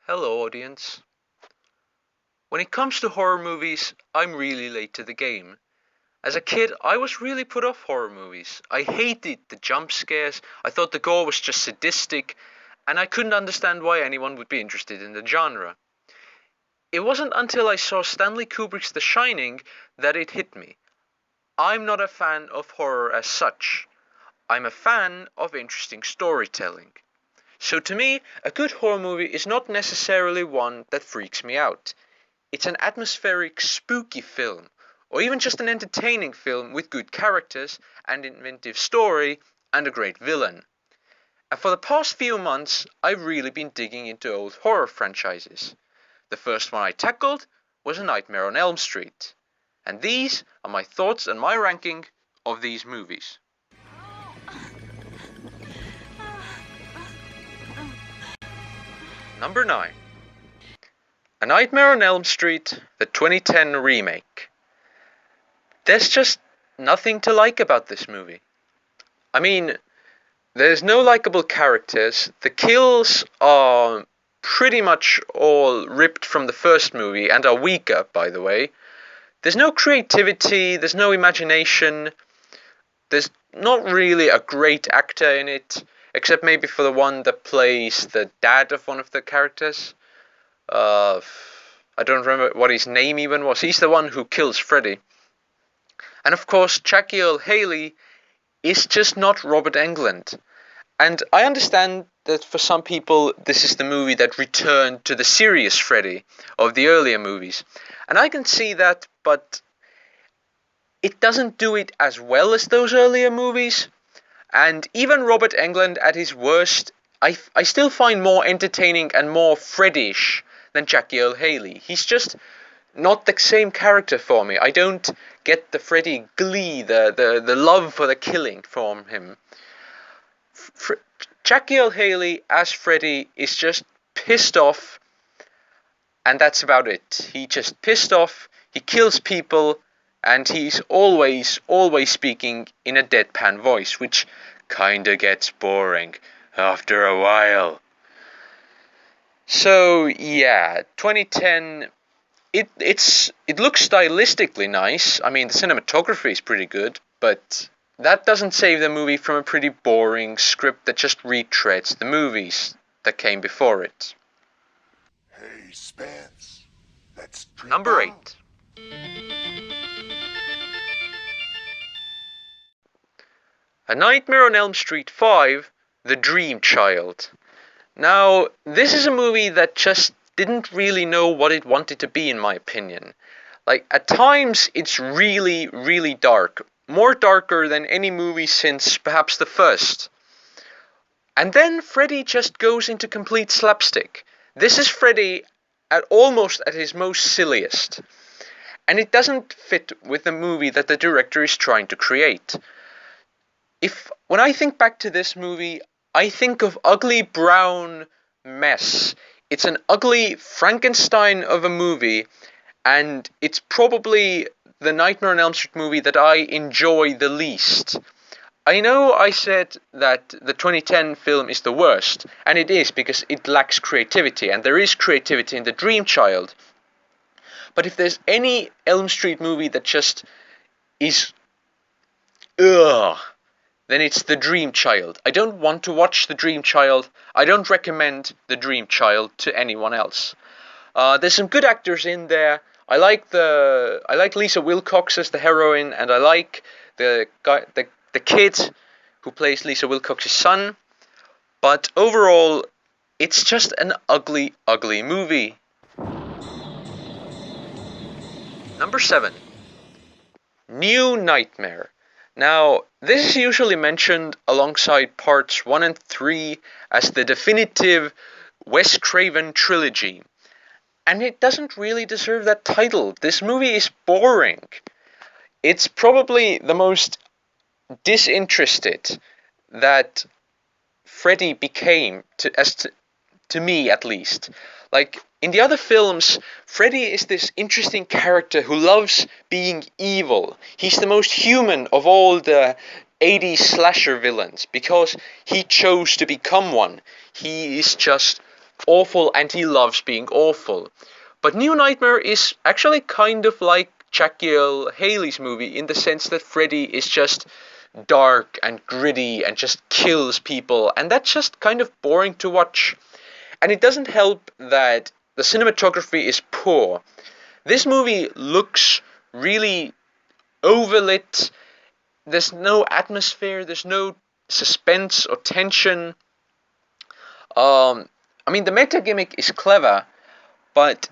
Hello, audience. When it comes to horror movies, I'm really late to the game. As a kid, I was really put off horror movies. I hated the jump scares, I thought the gore was just sadistic, and I couldn't understand why anyone would be interested in the genre. It wasn't until I saw Stanley Kubrick's The Shining that it hit me. I'm not a fan of horror as such. I'm a fan of interesting storytelling. So to me, a good horror movie is not necessarily one that freaks me out. It's an atmospheric, spooky film, or even just an entertaining film with good characters, an inventive story, and a great villain. And for the past few months, I've really been digging into old horror franchises. The first one I tackled was A Nightmare on Elm Street. And these are my thoughts and my ranking of these movies. Number 9. A Nightmare on Elm Street, the 2010 remake. There's just nothing to like about this movie. I mean, there's no likable characters. The kills are pretty much all ripped from the first movie and are weaker, by the way. There's no creativity, there's no imagination. There's not really a great actor in it, except maybe for the one that plays the dad of one of the characters. I don't remember what his name even was. He's the one who kills Freddy. And of course, Jackie Earle Haley is just not Robert Englund. And I understand that for some people, this is the movie that returned to the serious Freddy of the earlier movies. And I can see that, but it doesn't do it as well as those earlier movies. And even Robert Englund at his worst, I still find more entertaining and more Freddy-ish than Jackie Earle Haley. He's just not the same character for me. I don't get the Freddy glee, the love for the killing from him. Jackie Earle Haley as Freddy is just pissed off, and that's about it. He just pissed off, he kills people, and he's always speaking in a deadpan voice, which kinda gets boring after a while. So yeah, 2010. It looks stylistically nice. I mean, the cinematography is pretty good, but that doesn't save the movie from a pretty boring script that just retreads the movies that came before it. Hey, Spence. Let's drink Number out. 8. A Nightmare on Elm Street 5, The Dream Child. Now, this is a movie that just didn't really know what it wanted to be, in my opinion. Like, at times, it's really dark. More darker than any movie since perhaps the first. And then Freddy just goes into complete slapstick. This is Freddy almost at his most silliest. And it doesn't fit with the movie that the director is trying to create. When I think back to this movie, I think of ugly brown mess. It's an ugly Frankenstein of a movie, and it's probably the Nightmare on Elm Street movie that I enjoy the least. I know I said that the 2010 film is the worst, and it is because it lacks creativity, and there is creativity in The Dream Child. But if there's any Elm Street movie that just is ugh, then it's The Dream Child. I don't want to watch The Dream Child. I don't recommend The Dream Child to anyone else. There's some good actors in there. I like Lisa Wilcox as the heroine, and I like the kid who plays Lisa Wilcox's son. But overall, it's just an ugly movie. Number 7. New Nightmare. Now, this is usually mentioned alongside parts 1 and 3 as the definitive Wes Craven trilogy. And it doesn't really deserve that title. This movie is boring. It's probably the most disinterested that Freddy became, to me at least. Like, in the other films, Freddy is this interesting character who loves being evil. He's the most human of all the 80s slasher villains because he chose to become one. He is just awful and he loves being awful. But New Nightmare is actually kind of like Jackie Earle Haley's movie in the sense that Freddy is just dark and gritty and just kills people, and that's just kind of boring to watch. And it doesn't help that the cinematography is poor. This movie looks really overlit. There's no atmosphere, there's no suspense or tension. I mean, the meta gimmick is clever, but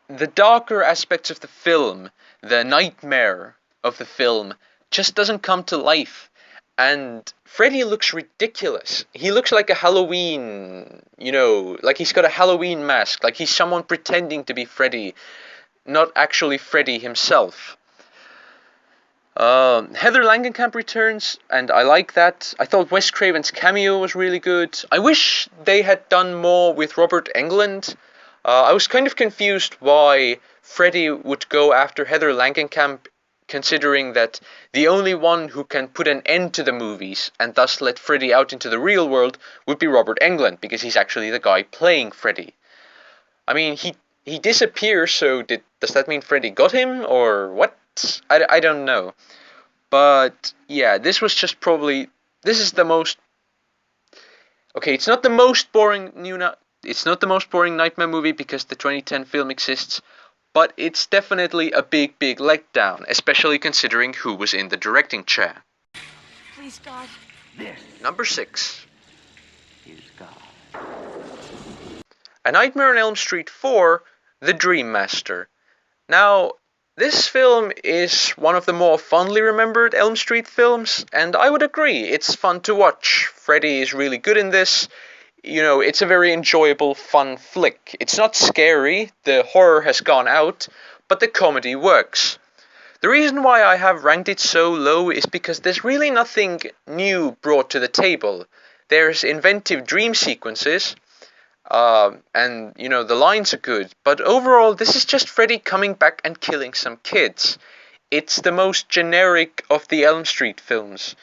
the darker aspects of the film, the nightmare of the film, just doesn't come to life. And Freddy looks ridiculous. He looks like a Halloween, like he's got a Halloween mask, like he's someone pretending to be Freddy, not actually Freddy himself. Heather Langenkamp returns, and I like that. I thought Wes Craven's cameo was really good. I wish they had done more with Robert Englund. I was kind of confused why Freddy would go after Heather Langenkamp, considering that the only one who can put an end to the movies and thus let Freddy out into the real world would be Robert Englund, because he's actually the guy playing Freddy. I mean, he disappears, so does that mean Freddy got him, or what? I don't know. But yeah, this is the most, okay, it's not the most boring it's not the most boring Nightmare movie because the 2010 film exists, but it's definitely a big letdown, especially considering who was in the directing chair. Please, God. This Number 6. is God. A Nightmare on Elm Street 4, The Dream Master. Now, this film is one of the more fondly remembered Elm Street films, and I would agree, it's fun to watch. Freddy is really good in this. It's a very enjoyable, fun flick. It's not scary, the horror has gone out, but the comedy works. The reason why I have ranked it so low is because there's really nothing new brought to the table. There's inventive dream sequences, and the lines are good, but overall this is just Freddy coming back and killing some kids. It's the most generic of the Elm Street films,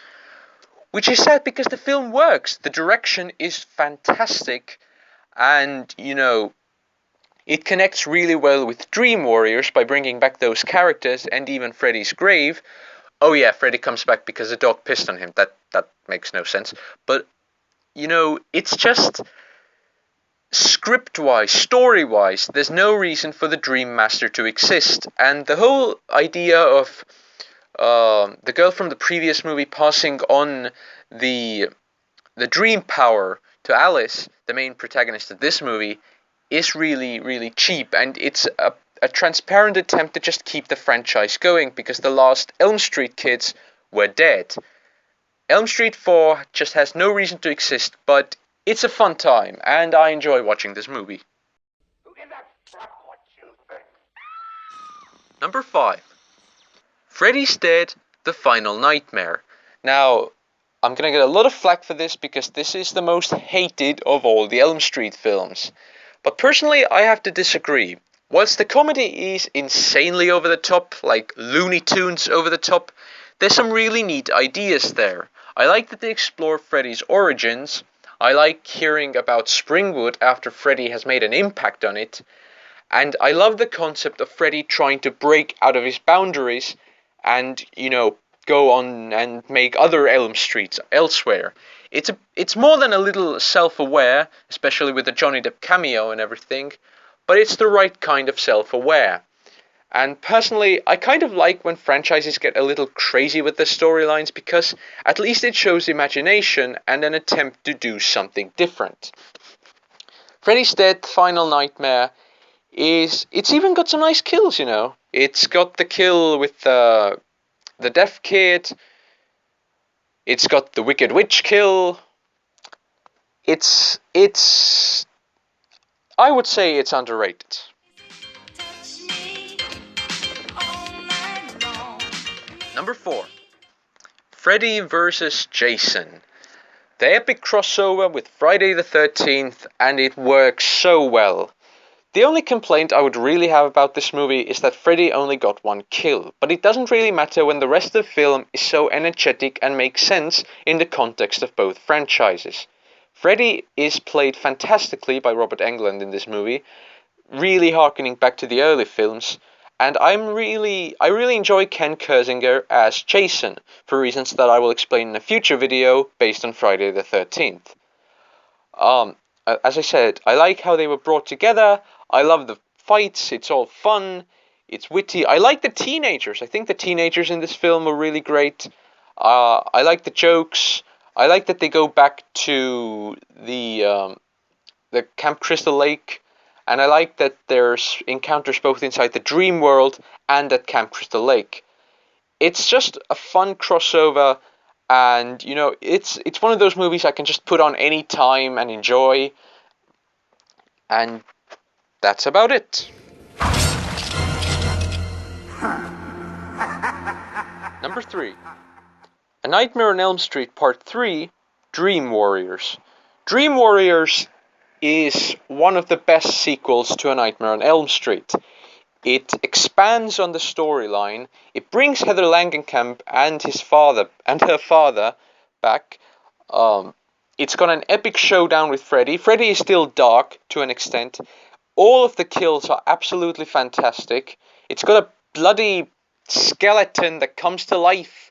which is sad because the film works. The direction is fantastic, and it connects really well with Dream Warriors by bringing back those characters and even Freddy's grave. Oh yeah, Freddy comes back because a dog pissed on him. That makes no sense, but it's just script-wise, story-wise, there's no reason for the Dream Master to exist. And the whole idea of the girl from the previous movie passing on the dream power to Alice, the main protagonist of this movie, is really cheap. And it's a transparent attempt to just keep the franchise going, because the last Elm Street kids were dead. Elm Street 4 just has no reason to exist, but it's a fun time, and I enjoy watching this movie. Who in the fuck what you think? Number 5. Freddys Dead, The Final Nightmare. Now, I'm gonna get a lot of flack for this because this is the most hated of all the Elm Street films. But personally, I have to disagree. Whilst the comedy is insanely over the top, like Looney Tunes over the top, there's some really neat ideas there. I like that they explore Freddy's origins. I like hearing about Springwood after Freddy has made an impact on it. And I love the concept of Freddy trying to break out of his boundaries and, go on and make other Elm Streets elsewhere. It's more than a little self-aware, especially with the Johnny Depp cameo and everything, but it's the right kind of self-aware. And personally, I kind of like when franchises get a little crazy with their storylines, because at least it shows imagination and an attempt to do something different. Freddys Dead, Final Nightmare it's even got some nice kills, It's got the kill with the deaf kid. It's got the Wicked Witch kill. I would say it's underrated. Number 4. Freddy vs. Jason. The epic crossover with Friday the 13th, and it works so well. The only complaint I would really have about this movie is that Freddy only got one kill, but it doesn't really matter when the rest of the film is so energetic and makes sense in the context of both franchises. Freddy is played fantastically by Robert Englund in this movie, really harkening back to the early films. And I really enjoy Ken Kirzinger as Jason, for reasons that I will explain in a future video based on Friday the 13th. As I said, I like how they were brought together. I love the fights. It's all fun. It's witty. I like the teenagers. I think the teenagers in this film were really great. I like the jokes. I like that they go back to the Camp Crystal Lake, and I like that there's encounters both inside the dream world and at Camp Crystal Lake. It's just a fun crossover, and it's one of those movies I can just put on any time and enjoy. And that's about it. Number 3. A Nightmare on Elm Street Part 3, Dream Warriors. Dream Warriors is one of the best sequels to A Nightmare on Elm Street. It expands on the storyline. It brings Heather Langenkamp and her father back. It's got an epic showdown with Freddy. Freddy is still dark to an extent. All of the kills are absolutely fantastic. It's got a bloody skeleton that comes to life.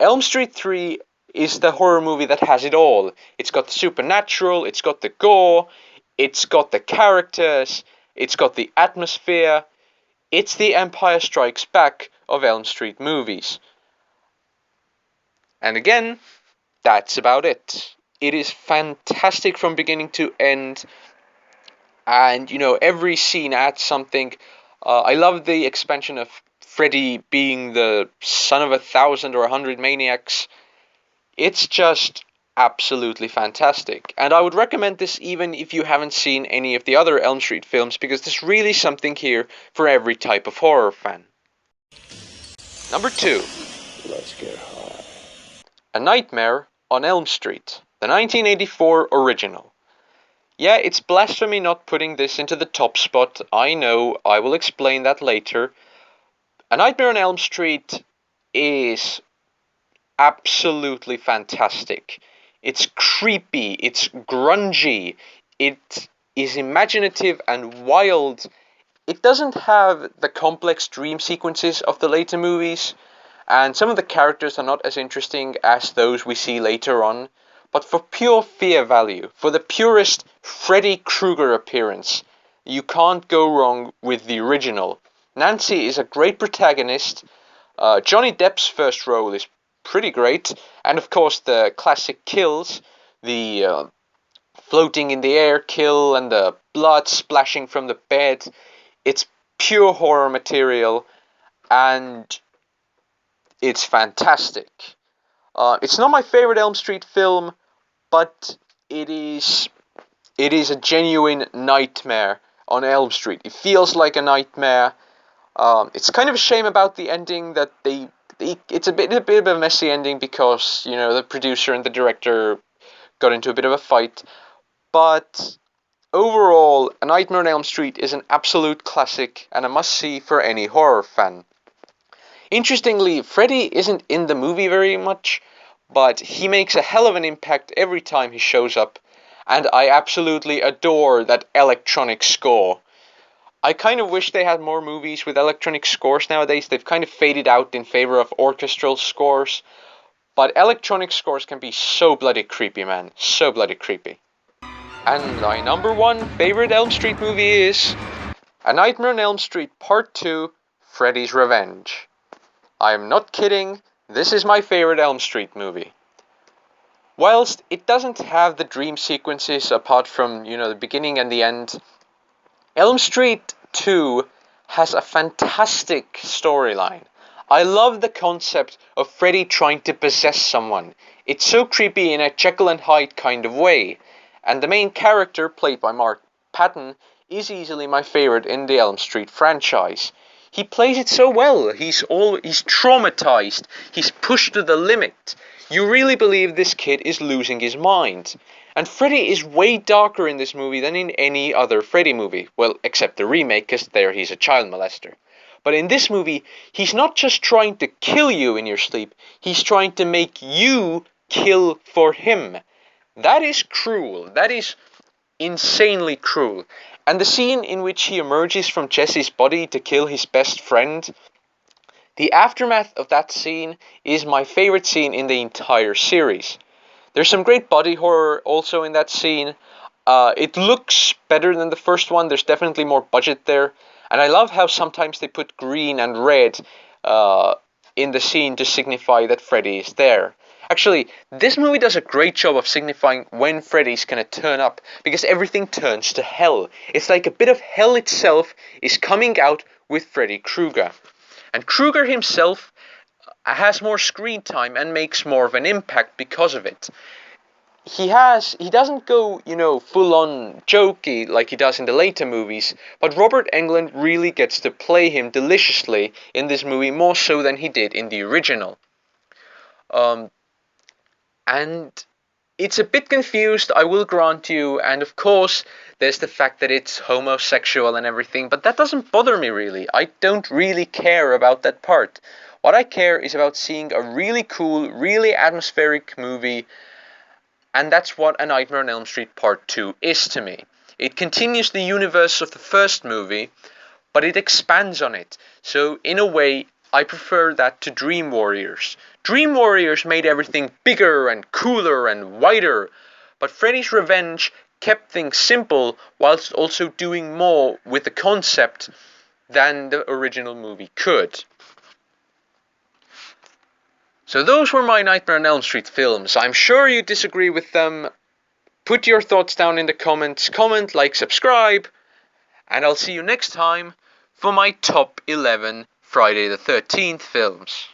Elm Street 3 is the horror movie that has it all. It's got the supernatural, it's got the gore, it's got the characters, it's got the atmosphere. It's the Empire Strikes Back of Elm Street movies. And again, that's about it. It is fantastic from beginning to end. And, every scene adds something. I love the expansion of Freddy being the son of 1,000 or 100 maniacs. It's just absolutely fantastic. And I would recommend this even if you haven't seen any of the other Elm Street films, because there's really something here for every type of horror fan. Number 2. Let's get high. A Nightmare on Elm Street, the 1984 original. Yeah, it's blasphemy not putting this into the top spot. I know, I will explain that later. A Nightmare on Elm Street is absolutely fantastic. It's creepy, it's grungy, it is imaginative and wild. It doesn't have the complex dream sequences of the later movies, and some of the characters are not as interesting as those we see later on. But for pure fear value, for the purest Freddy Krueger appearance, you can't go wrong with the original. Nancy is a great protagonist. Johnny Depp's first role is pretty great. And of course the classic kills, the floating in the air kill and the blood splashing from the bed. It's pure horror material, and it's fantastic. It's not my favorite Elm Street film, but it is a genuine nightmare on Elm Street. It feels like a nightmare. It's kind of a shame about the ending that it's a bit of a messy ending because the producer and the director got into a bit of a fight. But overall, A Nightmare on Elm Street is an absolute classic and a must-see for any horror fan. Interestingly, Freddy isn't in the movie very much, but he makes a hell of an impact every time he shows up, and I absolutely adore that electronic score. I kind of wish they had more movies with electronic scores nowadays. They've kind of faded out in favor of orchestral scores, but electronic scores can be so bloody creepy, man. So bloody creepy. And my number 1 favorite Elm Street movie is A Nightmare on Elm Street Part 2, Freddys Revenge. I'm not kidding, this is my favorite Elm Street movie. Whilst it doesn't have the dream sequences apart from, the beginning and the end, Elm Street 2 has a fantastic storyline. I love the concept of Freddy trying to possess someone. It's so creepy in a Jekyll and Hyde kind of way. And the main character, played by Mark Patton, is easily my favorite in the Elm Street franchise. He plays it so well. He's traumatized. He's pushed to the limit. You really believe this kid is losing his mind. And Freddy is way darker in this movie than in any other Freddy movie. Well, except the remake, because there he's a child molester. But in this movie, he's not just trying to kill you in your sleep. He's trying to make you kill for him. That is cruel. That is insanely cruel. And the scene in which he emerges from Jesse's body to kill his best friend, the aftermath of that scene is my favorite scene in the entire series. There's some great body horror also in that scene. It looks better than the first one. There's definitely more budget there. And I love how sometimes they put green and red in the scene to signify that Freddy is there. Actually, this movie does a great job of signifying when Freddy's gonna turn up, because everything turns to hell. It's like a bit of hell itself is coming out with Freddy Krueger. And Krueger himself has more screen time and makes more of an impact because of it. He doesn't go, full on jokey like he does in the later movies, but Robert Englund really gets to play him deliciously in this movie, more so than he did in the original. And it's a bit confused, I will grant you, and of course there's the fact that it's homosexual and everything, but that doesn't bother me really. I don't really care about that part. What I care is about seeing a really cool, really atmospheric movie, and that's what A Nightmare on Elm Street Part 2 is to me. It continues the universe of the first movie, but it expands on it. So in a way, I prefer that to Dream Warriors. Dream Warriors made everything bigger and cooler and wider, but Freddy's Revenge kept things simple whilst also doing more with the concept than the original movie could. So those were my Nightmare on Elm Street films. I'm sure you disagree with them. Put your thoughts down in the comments. Comment, like, subscribe. And I'll see you next time for my top 11 Friday the 13th films.